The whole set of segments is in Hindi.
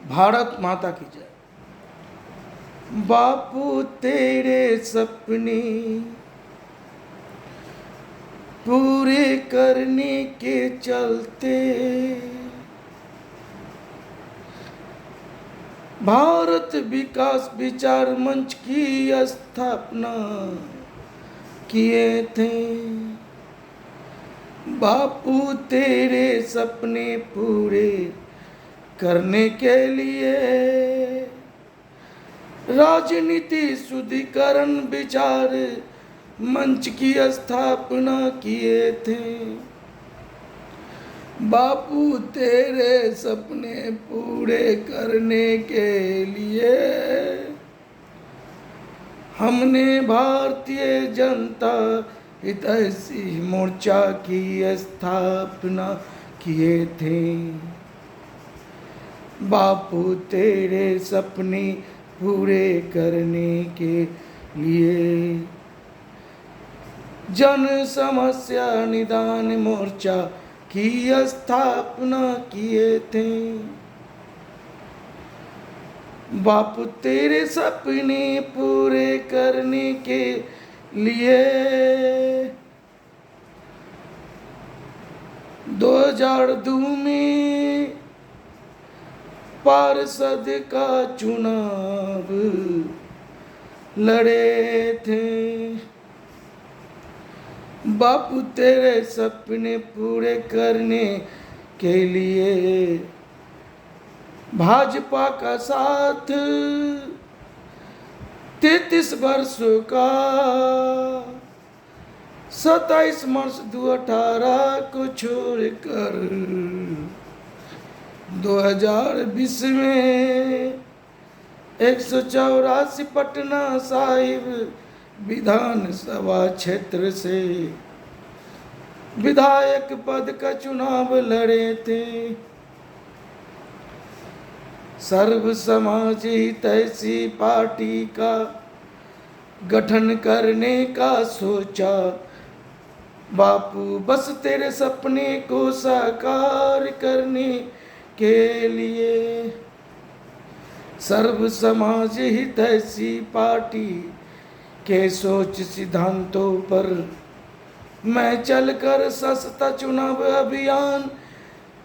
भारत माता की जय। बापू तेरे सपने पूरे करने के चलते भारत विकास विचार मंच की स्थापना किए थे। बापू तेरे सपने पूरे करने के लिए राजनीति शुद्धिकरण विचार मंच की स्थापना किए थे। बापू तेरे सपने पूरे करने के लिए हमने भारतीय जनता हितैषी मोर्चा की स्थापना किए थे। बापू तेरे सपने पूरे करने के लिए जन समस्या निदान मोर्चा की स्थापना किए थे। बापू तेरे सपने पूरे करने के लिए 2002 में पार्षद का चुनाव लड़े थे। बापू तेरे सपने पूरे करने के लिए भाजपा का साथ 33 वर्षों का 27 मार्च 2018 को छोड़कर 2020 में 184 पटना साहिब विधानसभा क्षेत्र से विधायक पद का चुनाव लड़े थे। सर्व समाज हितैषी पार्टी का गठन करने का सोचा। बापू बस तेरे सपने को साकार करने के लिए सर्व समाज हितैषी पार्टी के सोच सिद्धांतों पर मैं चलकर सस्ता चुनाव अभियान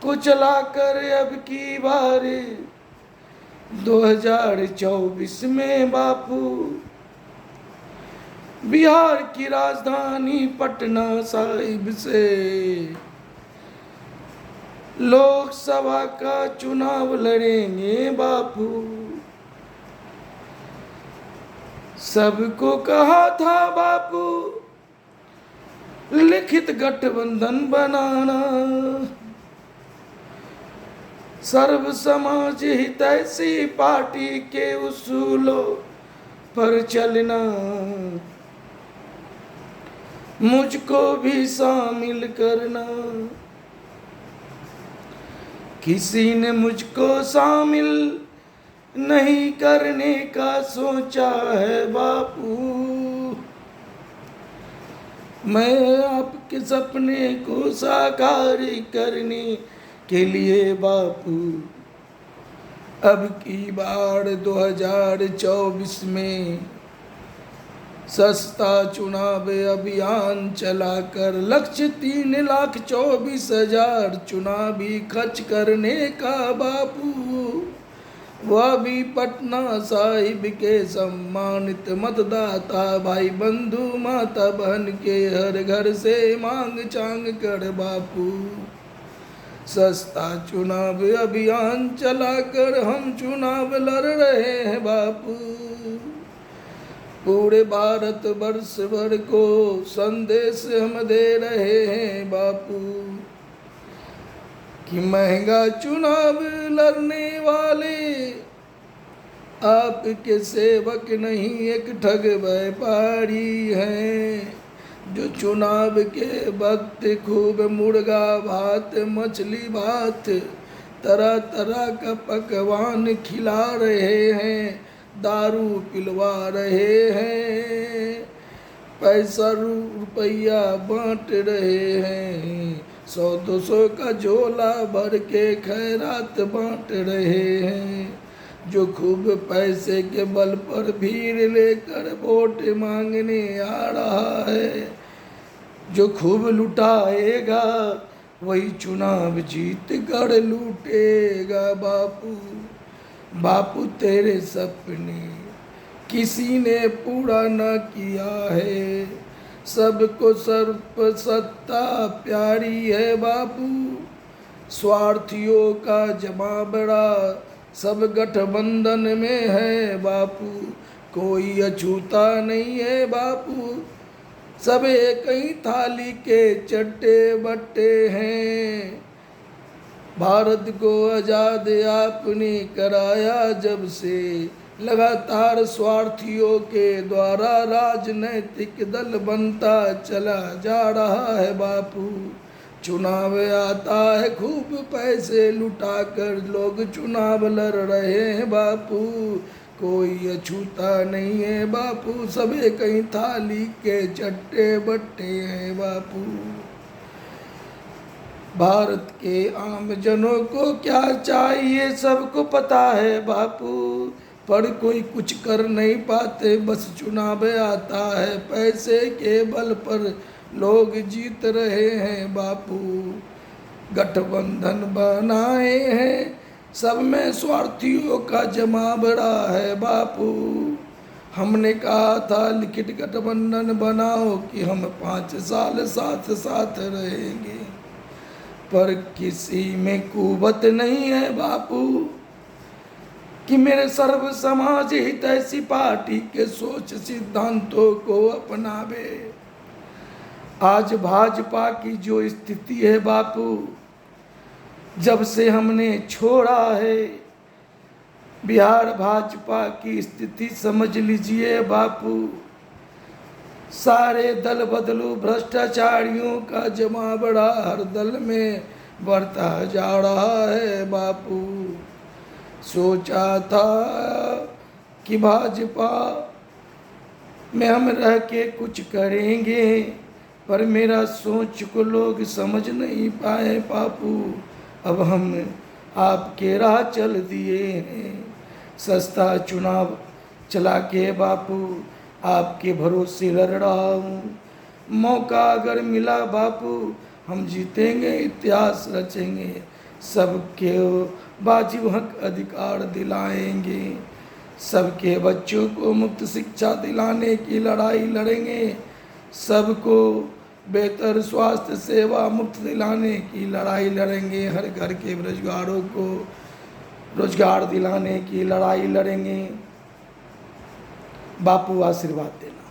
को चलाकर अब की बार 2024 में बापू बिहार की राजधानी पटना साहिब से लोकसभा का चुनाव लड़ेंगे। बापू सबको कहा था बापू लिखित गठबंधन बनाना, सर्व समाज हितैषी पार्टी के उसूलों पर चलना, मुझको भी शामिल करना। किसी ने मुझको शामिल नहीं करने का सोचा है बापू। मैं आपके सपने को साकार करने के लिए बापू अब की बार 2024 में सस्ता चुनाव अभियान चलाकर लक्ष्य 3,24,000 चुनावी खर्च करने का बापू, वह भी पटना साहिब के सम्मानित मतदाता भाई बंधु माता बहन के हर घर से मांग चांग कर बापू सस्ता चुनाव अभियान चलाकर हम चुनाव लड़ रहे हैं बापू। पूरे भारत वर्ष भर को संदेश हम दे रहे हैं बापू कि महंगा चुनाव लड़ने वाले आपके सेवक नहीं एक ठग व्यापारी हैं, जो चुनाव के वक्त खूब मुर्गा भात मछली भात तरह तरह का पकवान खिला रहे हैं, दारू पिलवा रहे हैं, पैसा रुपया बांट रहे हैं, 100-200 का झोला भर के खैरात बांट रहे हैं। जो खूब पैसे के बल पर भीड़ लेकर वोट मांगने आ रहा है। जो खूब लुटाएगा वही चुनाव जीत कर लूटेगा बापू। बापू तेरे सपने किसी ने पूरा न किया है, सबको सर्प सत्ता प्यारी है बापू। स्वार्थियों का जमावड़ा सब गठबंधन में है बापू। कोई अछूता नहीं है बापू, सब एक ही थाली के चट्टे बट्टे हैं। भारत को आज़ाद आपने कराया जब से, लगातार स्वार्थियों के द्वारा राजनैतिक दल बनता चला जा रहा है बापू। चुनाव आता है खूब पैसे लुटा कर लोग चुनाव लड़ रहे हैं बापू। कोई अछूता नहीं है बापू, सब कहीं थाली के चट्टे बट्टे हैं बापू। भारत के आम जनों को क्या चाहिए सबको पता है बापू, पर कोई कुछ कर नहीं पाते, बस चुनाव आता है पैसे के बल पर लोग जीत रहे हैं बापू। गठबंधन बनाए हैं सब में स्वार्थियों का जमावड़ा है बापू। हमने कहा था लिखित गठबंधन बनाओ कि हम 5 साल साथ साथ रहेंगे, पर किसी में कुवत नहीं है बापू कि मेरे सर्व समाज हित ऐसी पार्टी के सोच सिद्धांतों को अपनावे। आज भाजपा की जो स्थिति है बापू, जब से हमने छोड़ा है बिहार भाजपा की स्थिति समझ लीजिए बापू। सारे दल बदलू भ्रष्टाचारियों का जमावड़ा हर दल में बढ़ता जा रहा है बापू। सोचा था कि भाजपा में हम रह के कुछ करेंगे, पर मेरा सोच को लोग समझ नहीं पाए बापू। अब हम आपके राह चल दिए हैं, सस्ता चुनाव चला के बापू आपके भरोसे लड़ रहा हूँ। मौका अगर मिला बापू हम जीतेंगे, इतिहास रचेंगे, सबके वाजिब हक अधिकार दिलाएंगे, सबके बच्चों को मुफ्त शिक्षा दिलाने की लड़ाई लड़ेंगे, सबको बेहतर स्वास्थ्य सेवा मुफ्त दिलाने की लड़ाई लड़ेंगे, हर घर के बेरोजगारों को रोजगार दिलाने की लड़ाई लड़ेंगे। बापू आशीर्वाद देना।